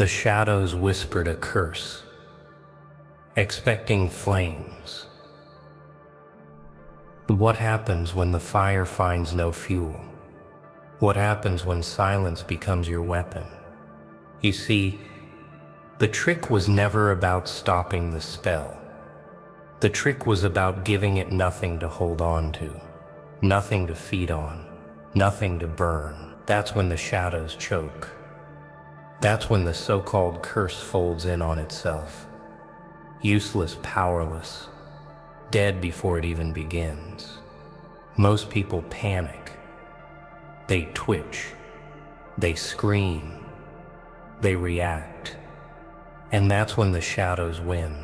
The shadows whispered a curse, expecting flames. What happens when the fire finds no fuel? What happens when silence becomes your weapon? You see, the trick was never about stopping the spell. The trick was about giving it nothing to hold on to, nothing to feed on, nothing to burn. That's when the shadows choke. That's when the so-called curse folds in on itself. Useless, powerless, dead before it even begins. Most people panic. They twitch. They scream. They react. And that's when the shadows win,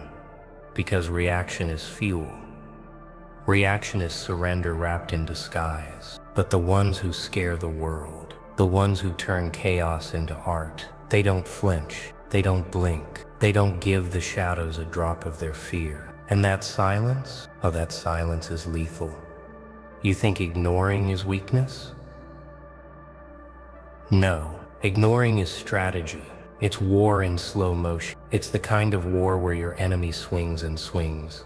because reaction is fuel. Reaction is surrender wrapped in disguise. But the ones who scare the world, the ones who turn chaos into art, they don't flinch, they don't blink, they don't give the shadows a drop of their fear. And that silence, oh, that silence is lethal. You think ignoring is weakness? No, ignoring is strategy. It's war in slow motion. It's the kind of war where your enemy swings and swings,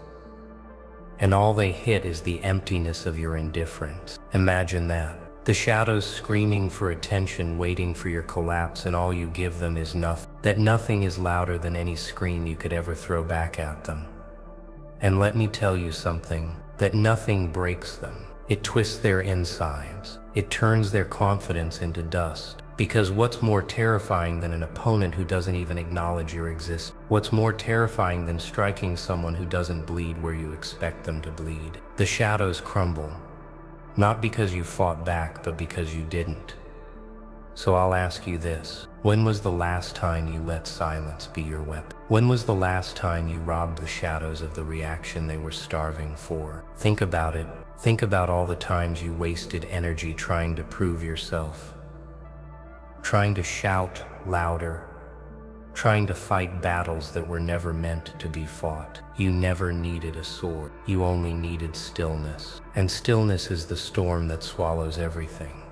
and all they hit is the emptiness of your indifference. Imagine that. The shadows screaming for attention, waiting for your collapse, and all you give them is nothing. That nothing is louder than any scream you could ever throw back at them. And let me tell you something, that nothing breaks them. It twists their insides. It turns their confidence into dust. Because what's more terrifying than an opponent who doesn't even acknowledge your existence? What's more terrifying than striking someone who doesn't bleed where you expect them to bleed? The shadows crumble, not because you fought back, but because you didn't. So I'll ask you this. When was the last time you let silence be your weapon? When was the last time you robbed the shadows of the reaction they were starving for? Think about it. Think about all the times you wasted energy trying to prove yourself. Trying to shout louder, trying to fight battles that were never meant to be fought. You never needed a sword. You only needed stillness. And stillness is the storm that swallows everything.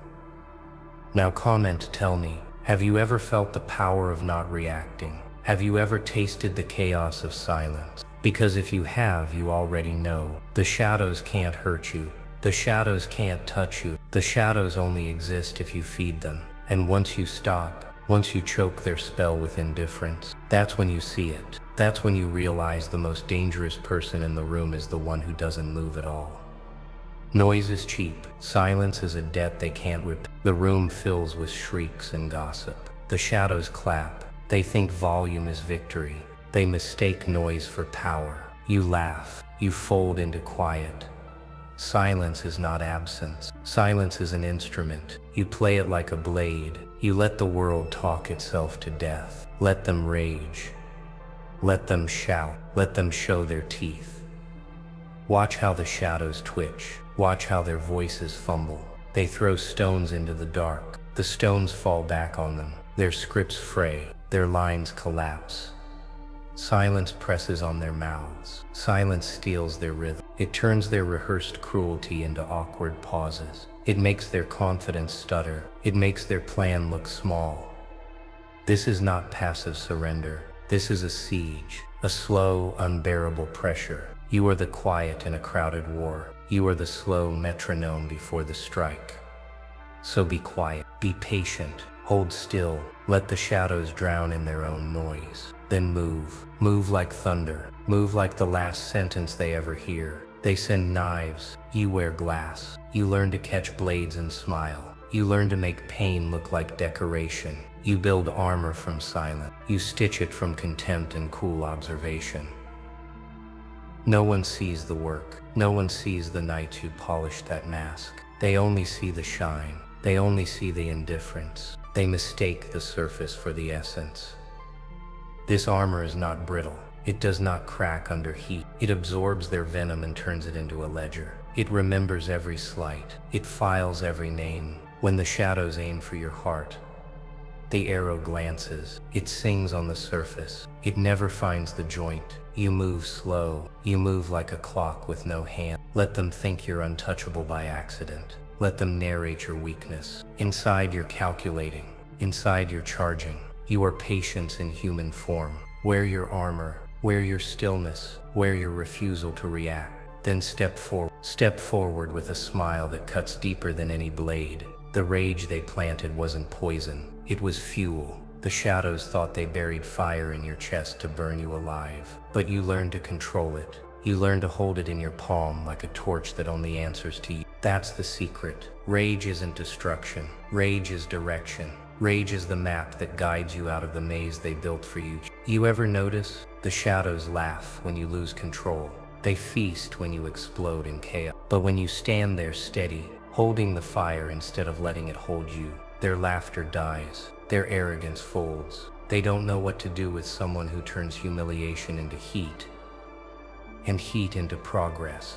Now comment, tell me, have you ever felt the power of not reacting? Have you ever tasted the chaos of silence? Because if you have, you already know. The shadows can't hurt you. The shadows can't touch you. The shadows only exist if you feed them. And once you stop, once you choke their spell with indifference, that's when you see it. That's when you realize the most dangerous person in the room is the one who doesn't move at all. Noise is cheap. Silence is a debt they can't repay. The room fills with shrieks and gossip. The shadows clap. They think volume is victory. They mistake noise for power. You laugh. You fold into quiet. Silence is not absence. Silence is an instrument. You play it like a blade. You let the world talk itself to death. Let them rage. Let them shout. Let them show their teeth. Watch how the shadows twitch. Watch how their voices fumble. They throw stones into the dark. The stones fall back on them. Their scripts fray. Their lines collapse. Silence presses on their mouths. Silence steals their rhythm. It turns their rehearsed cruelty into awkward pauses. It makes their confidence stutter. It makes their plan look small. This is not passive surrender. This is a siege, a slow, unbearable pressure. You are the quiet in a crowded war. You are the slow metronome before the strike. So be quiet, be patient, hold still, let the shadows drown in their own noise. Then move. Move like thunder. Move like the last sentence they ever hear. They send knives. You wear glass. You learn to catch blades and smile. You learn to make pain look like decoration. You build armor from silence. You stitch it from contempt and cool observation. No one sees the work. No one sees the nights you polished that mask. They only see the shine. They only see the indifference. They mistake the surface for the essence. This armor is not brittle. It does not crack under heat. It absorbs their venom and turns it into a ledger. It remembers every slight. It files every name. When the shadows aim for your heart, the arrow glances. It sings on the surface. It never finds the joint. You move slow. You move like a clock with no hand. Let them think you're untouchable by accident. Let them narrate your weakness. Inside you're calculating. Inside you're charging. You are patience in human form. Wear your armor, wear your stillness, wear your refusal to react. Then step forward with a smile that cuts deeper than any blade. The rage they planted wasn't poison, it was fuel. The shadows thought they buried fire in your chest to burn you alive. But you learned to control it. You learn to hold it in your palm like a torch that only answers to you. That's the secret. Rage isn't destruction. Rage is direction. Rage is the map that guides you out of the maze they built for you. You ever notice? The shadows laugh when you lose control. They feast when you explode in chaos. But when you stand there steady, holding the fire instead of letting it hold you, their laughter dies. Their arrogance folds. They don't know what to do with someone who turns humiliation into heat, and heat into progress.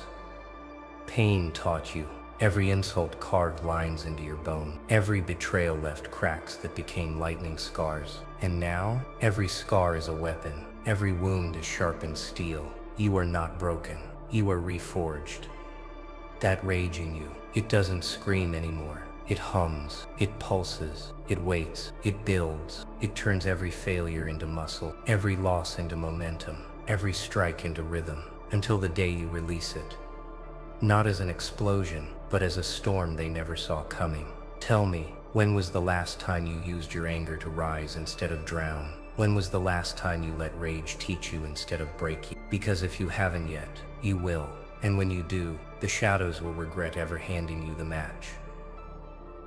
Pain taught you. Every insult carved lines into your bone. Every betrayal left cracks that became lightning scars. And now, every scar is a weapon. Every wound is sharpened steel. You are not broken. You are reforged. That rage in you, it doesn't scream anymore. It hums, it pulses, it waits, it builds. It turns every failure into muscle, every loss into momentum, every strike into rhythm, until the day you release it. Not as an explosion, but as a storm they never saw coming. Tell me, when was the last time you used your anger to rise instead of drown? When was the last time you let rage teach you instead of break you? Because if you haven't yet, you will. And when you do, the shadows will regret ever handing you the match.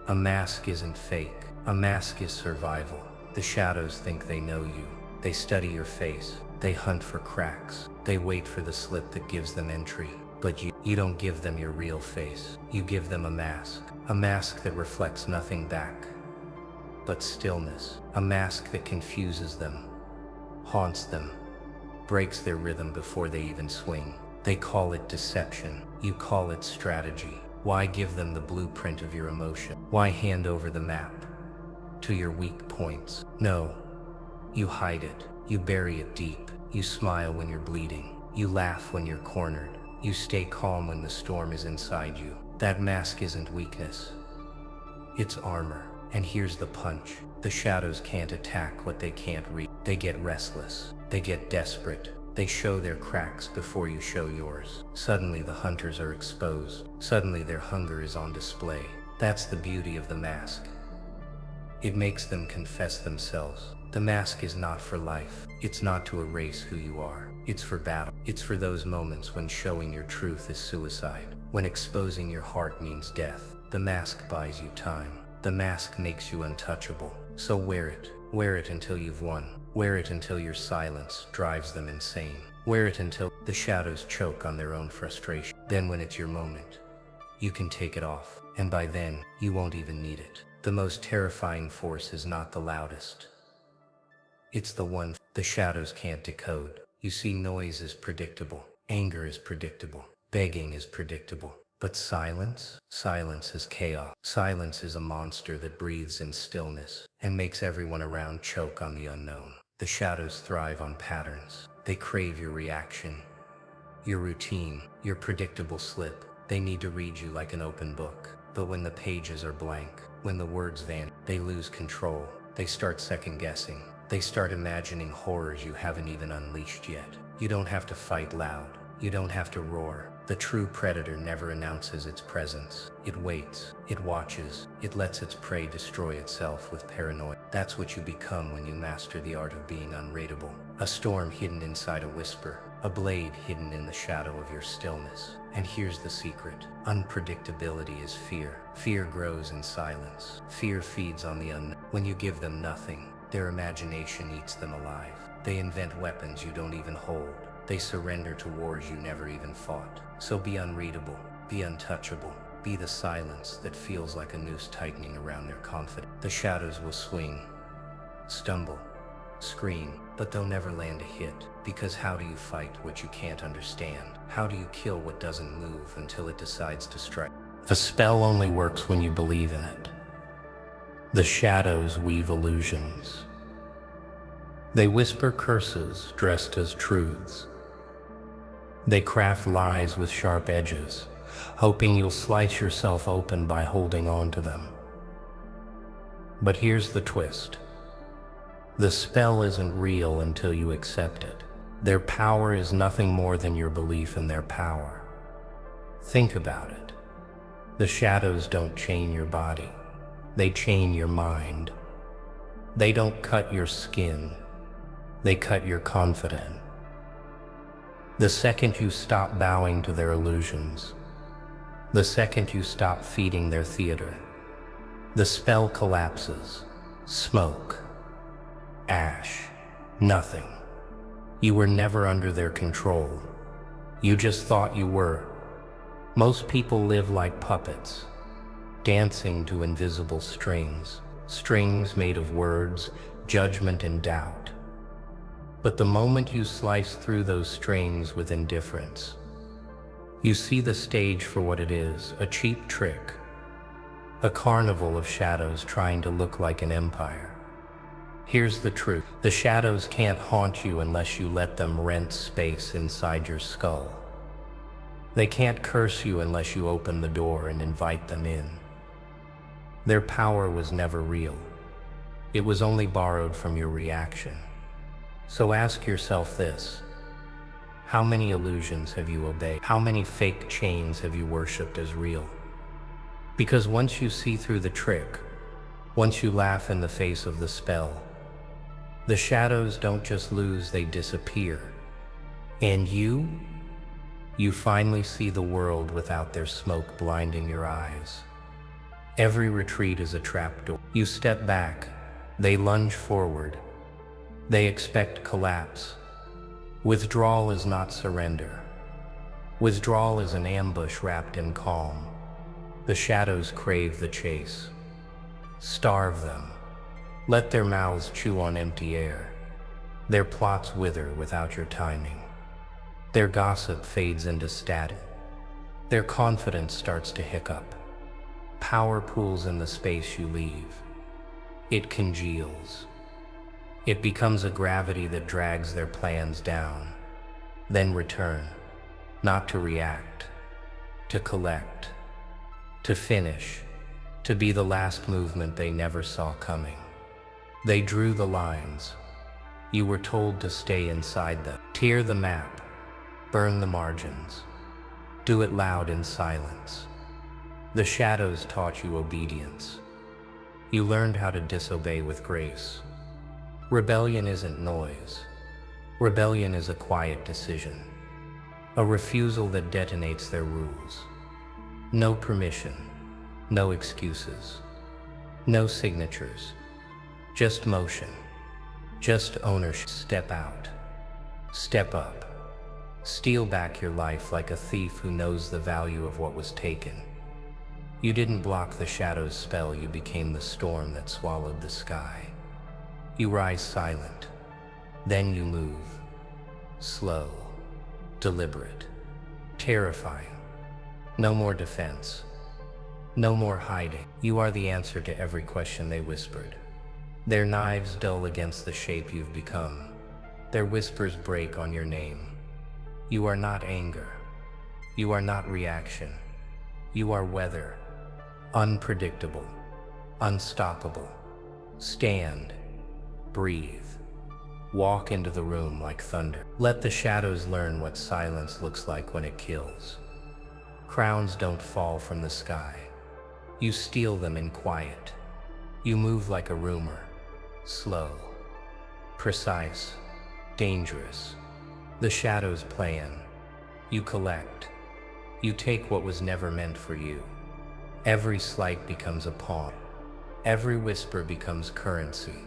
A mask isn't fake. A mask is survival. The shadows think they know you. They study your face. They hunt for cracks. They wait for the slip that gives them entry. But you don't give them your real face. You give them a mask that reflects nothing back but stillness. A mask that confuses them, haunts them, breaks their rhythm before they even swing. They call it deception. You call it strategy. Why give them the blueprint of your emotion? Why hand over the map to your weak points? No, you hide it. You bury it deep. You smile when you're bleeding. You laugh when you're cornered. You stay calm when the storm is inside you. That mask isn't weakness. It's armor. And here's the punch. The shadows can't attack what they can't reach. They get restless. They get desperate. They show their cracks before you show yours. Suddenly the hunters are exposed. Suddenly their hunger is on display. That's the beauty of the mask. It makes them confess themselves. The mask is not for life. It's not to erase who you are. It's for battle. It's for those moments when showing your truth is suicide. When exposing your heart means death. The mask buys you time. The mask makes you untouchable. So wear it. Wear it until you've won. Wear it until your silence drives them insane. Wear it until the shadows choke on their own frustration. Then when it's your moment, you can take it off. And by then, you won't even need it. The most terrifying force is not the loudest. It's the one the shadows can't decode. You see, noise is predictable. Anger is predictable. Begging is predictable. But silence? Silence is chaos. Silence is a monster that breathes in stillness and makes everyone around choke on the unknown. The shadows thrive on patterns. They crave your reaction, your routine, your predictable slip. They need to read you like an open book. But when the pages are blank, when the words vanish, they lose control. They start second-guessing. They start imagining horrors you haven't even unleashed yet. You don't have to fight loud. You don't have to roar. The true predator never announces its presence. It waits, it watches, it lets its prey destroy itself with paranoia. That's what you become when you master the art of being unrateable. A storm hidden inside a whisper, a blade hidden in the shadow of your stillness. And here's the secret. Unpredictability is fear. Fear grows in silence. Fear feeds on the unknown. When you give them nothing, their imagination eats them alive. They invent weapons you don't even hold. They surrender to wars you never even fought. So be unreadable, be untouchable, be the silence that feels like a noose tightening around their confidence. The shadows will swing, stumble, scream, but they'll never land a hit. Because how do you fight what you can't understand? How do you kill what doesn't move until it decides to strike? A spell only works when you believe in it. The shadows weave illusions. They whisper curses dressed as truths. They craft lies with sharp edges, hoping you'll slice yourself open by holding on to them. But here's the twist. The spell isn't real until you accept it. Their power is nothing more than your belief in their power. Think about it. The shadows don't chain your body. They chain your mind. They don't cut your skin. They cut your confidence. The second you stop bowing to their illusions, the second you stop feeding their theater, the spell collapses. Smoke. Ash. Nothing. You were never under their control. You just thought you were. Most people live like puppets, dancing to invisible strings, strings made of words, judgment, and doubt. But the moment you slice through those strings with indifference, you see the stage for what it is, a cheap trick, a carnival of shadows trying to look like an empire. Here's the truth. The shadows can't haunt you unless you let them rent space inside your skull. They can't curse you unless you open the door and invite them in. Their power was never real. It was only borrowed from your reaction. So ask yourself this: how many illusions have you obeyed? How many fake chains have you worshipped as real? Because once you see through the trick, once you laugh in the face of the spell, the shadows don't just lose, they disappear. And you finally see the world without their smoke blinding your eyes. Every retreat is a trapdoor. You step back, they lunge forward. They expect collapse. Withdrawal is not surrender. Withdrawal is an ambush wrapped in calm. The shadows crave the chase. Starve them. Let their mouths chew on empty air. Their plots wither without your timing. Their gossip fades into static. Their confidence starts to hiccup. Power pools in the space you leave. It congeals. It becomes a gravity that drags their plans down. Then return, not to react, to collect, to finish, to be the last movement they never saw coming. They drew the lines. You were told to stay inside them. Tear the map, burn the margins. Do it loud in silence. The shadows taught you obedience. You learned how to disobey with grace. Rebellion isn't noise. Rebellion is a quiet decision. A refusal that detonates their rules. No permission. No excuses. No signatures. Just motion. Just ownership. Step out. Step up. Steal back your life like a thief who knows the value of what was taken. You didn't block the shadow's spell, you became the storm that swallowed the sky. You rise silent, then you move. Slow, deliberate, terrifying. No more defense. No more hiding. You are the answer to every question they whispered. Their knives dull against the shape you've become. Their whispers break on your name. You are not anger. You are not reaction. You are weather. Unpredictable. Unstoppable. Stand. Breathe. Walk into the room like thunder. Let the shadows learn what silence looks like when it kills. Crowns don't fall from the sky. You steal them in quiet. You move like a rumor. Slow. Precise. Dangerous. The shadows plan. You collect. You take what was never meant for you. Every slight becomes a pawn. Every whisper becomes currency.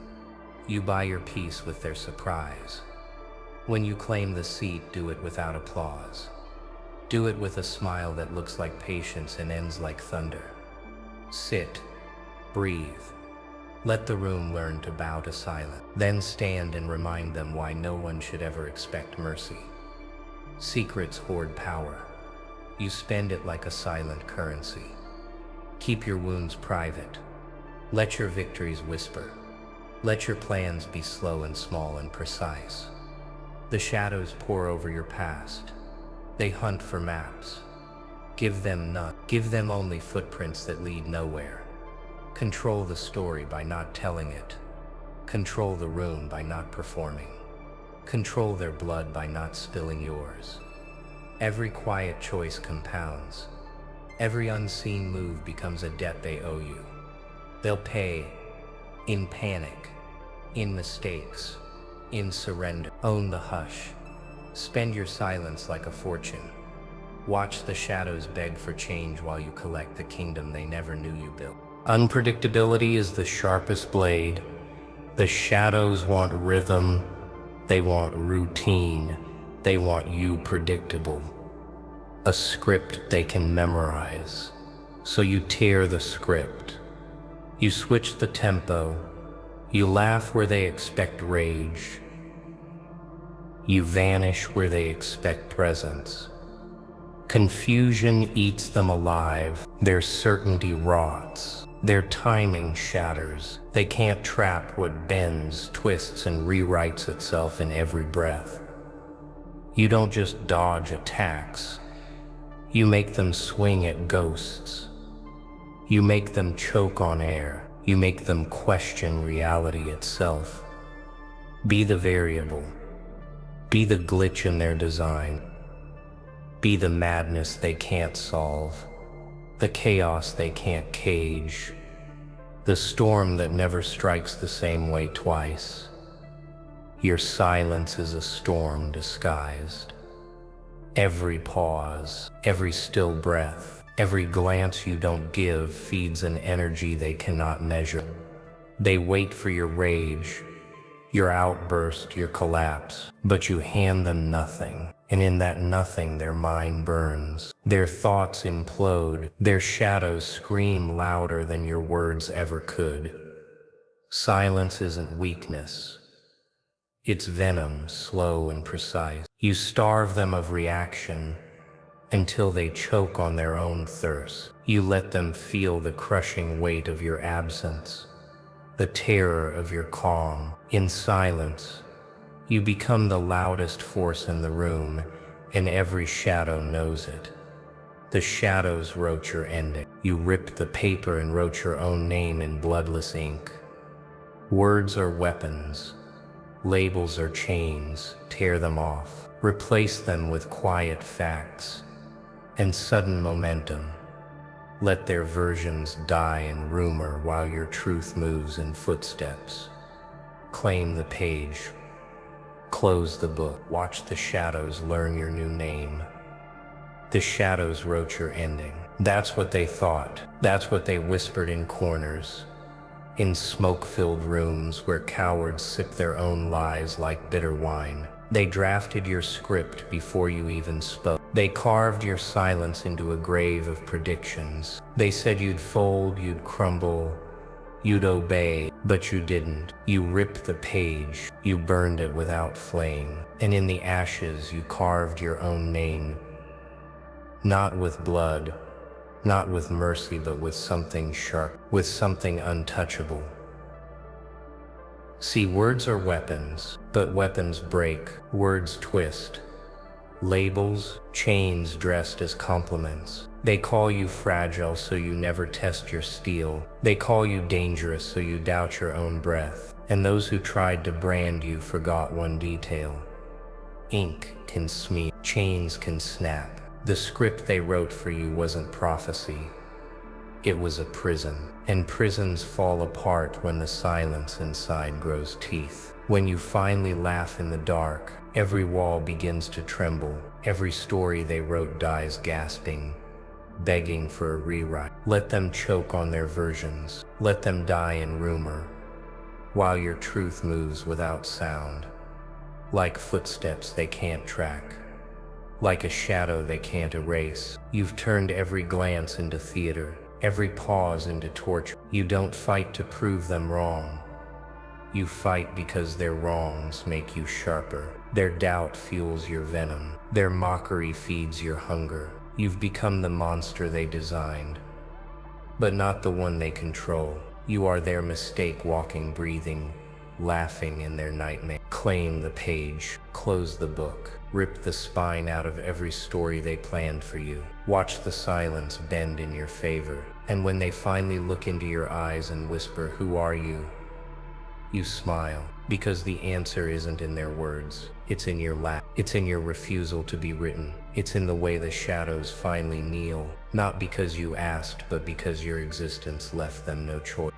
You buy your peace with their surprise. When you claim the seat, do it without applause. Do it with a smile that looks like patience and ends like thunder. Sit. Breathe. Let the room learn to bow to silence. Then stand and remind them why no one should ever expect mercy. Secrets hoard power. You spend it like a silent currency. Keep your wounds private. Let your victories whisper. Let your plans be slow and small and precise. The shadows pour over your past. They hunt for maps. Give them none. Give them only footprints that lead nowhere. Control the story by not telling it. Control the room by not performing. Control their blood by not spilling yours. Every quiet choice compounds. Every unseen move becomes a debt they owe you. They'll pay in panic, in mistakes, in surrender. Own the hush. Spend your silence like a fortune. Watch the shadows beg for change while you collect the kingdom they never knew you built. Unpredictability is the sharpest blade. The shadows want rhythm. They want routine. They want you predictable. A script they can memorize. So you tear the script. You switch the tempo. You laugh where they expect rage. You vanish where they expect presence. Confusion eats them alive. Their certainty rots. Their timing shatters. They can't trap what bends, twists, and rewrites itself in every breath. You don't just dodge attacks. You make them swing at ghosts. You make them choke on air. You make them question reality itself. Be the variable. Be the glitch in their design. Be the madness they can't solve. The chaos they can't cage. The storm that never strikes the same way twice. Your silence is a storm disguised. Every pause, every still breath, every glance you don't give feeds an energy they cannot measure. They wait for your rage, your outburst, your collapse, but you hand them nothing. And in that nothing, their mind burns. Their thoughts implode. Their shadows scream louder than your words ever could. Silence isn't weakness. It's venom, slow and precise. You starve them of reaction until they choke on their own thirst. You let them feel the crushing weight of your absence, the terror of your calm. In silence, you become the loudest force in the room, and every shadow knows it. The shadows wrote your ending. You ripped the paper and wrote your own name in bloodless ink. Words are weapons. Labels are chains. Tear them off. Replace them with quiet facts and sudden momentum. Let their versions die in rumor while your truth moves in footsteps. Claim the page. Close the book. Watch the shadows learn your new name. The shadows wrote your ending. That's what they thought. That's what they whispered in corners, in smoke-filled rooms where cowards sip their own lies like bitter wine. They drafted your script before you even spoke. They carved your silence into a grave of predictions. They said you'd fold, you'd crumble, you'd obey, but you didn't. You ripped the page, you burned it without flame, and in the ashes you carved your own name. Not with blood, not with mercy, but with something sharp, with something untouchable. See, words are weapons, but weapons break, words twist. Labels, chains dressed as compliments. They call you fragile so you never test your steel. They call you dangerous so you doubt your own breath. And those who tried to brand you forgot one detail. Ink can smear, chains can snap. The script they wrote for you wasn't prophecy. It was a prison. And prisons fall apart when the silence inside grows teeth. When you finally laugh in the dark, every wall begins to tremble. Every story they wrote dies gasping, begging for a rewrite. Let them choke on their versions. Let them die in rumor, while your truth moves without sound. Like footsteps they can't track. Like a shadow they can't erase. You've turned every glance into theater, every pause into torture. You don't fight to prove them wrong. You fight because their wrongs make you sharper. Their doubt fuels your venom. Their mockery feeds your hunger. You've become the monster they designed, but not the one they control. You are their mistake, walking, breathing, laughing in their nightmare. Claim the page, close the book, rip the spine out of every story they planned for you. Watch the silence bend in your favor, and when they finally look into your eyes and whisper, "Who are you?" You smile, because the answer isn't in their words. It's in your laugh. It's in your refusal to be written. It's in the way the shadows finally kneel, not because you asked, but because your existence left them no choice.